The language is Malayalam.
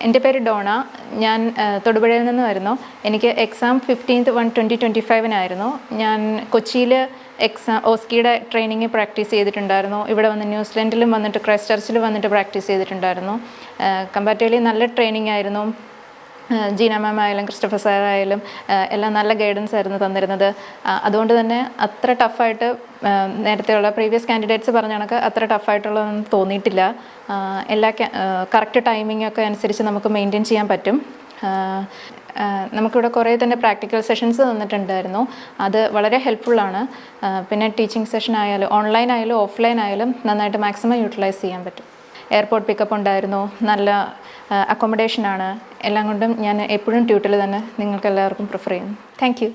എൻ്റെ പേര് ഡോണ. ഞാൻ തൊടുപുഴയിൽ നിന്ന് വരുന്നു. എനിക്ക് എക്സാം 15th 1/2025 ഞാൻ കൊച്ചിയിൽ ഓസ്കിയുടെ ട്രെയിനിങ് പ്രാക്ടീസ് ചെയ്തിട്ടുണ്ടായിരുന്നു. ഇവിടെ വന്ന് ന്യൂസിലൻഡിലും വന്നിട്ട് ക്രൈസ്റ്റ് ചർച്ചിൽ വന്നിട്ട് പ്രാക്ടീസ് ചെയ്തിട്ടുണ്ടായിരുന്നു. കമ്പാരിറ്റീവ്ലി നല്ല ട്രെയിനിങ് ആയിരുന്നു. ജീന മാം ആയാലും ക്രിസ്റ്റഫർ സാർ ആയാലും എല്ലാം നല്ല ഗൈഡൻസ് ആയിരുന്നു തന്നിരുന്നത്. അതുകൊണ്ട് തന്നെ അത്ര ടഫായിട്ട് നേരത്തെയുള്ള പ്രീവിയസ് കാൻഡിഡേറ്റ്സ് പറഞ്ഞ കണക്ക് അത്ര ടഫായിട്ടുള്ളതൊന്നും തോന്നിയിട്ടില്ല. എല്ലാ കറക്റ്റ് ടൈമിംഗ് ഒക്കെ അനുസരിച്ച് നമുക്ക് മെയിൻറ്റെയിൻ ചെയ്യാൻ പറ്റും. നമുക്കിവിടെ കുറേ തന്നെ പ്രാക്ടിക്കൽ സെഷൻസ് തന്നിട്ടുണ്ടായിരുന്നു. അത് വളരെ ഹെൽപ്ഫുള്ളാണ്. പിന്നെ ടീച്ചിങ് സെഷൻ ആയാലും ഓൺലൈൻ ആയാലും ഓഫ്ലൈൻ ആയാലും നന്നായിട്ട് മാക്സിമം യൂട്ടിലൈസ് ചെയ്യാൻ പറ്റും. എയർപോർട്ട് പിക്കപ്പ് ഉണ്ടായിരുന്നു. നല്ല അക്കോമഡേഷനാണ്. എല്ലാം കൊണ്ടും ഞാൻ എപ്പോഴും ട്യൂട്ടിൽ തന്നെ നിങ്ങൾക്ക് എല്ലാവർക്കും പ്രിഫർ ചെയ്യുന്നു. Thank you.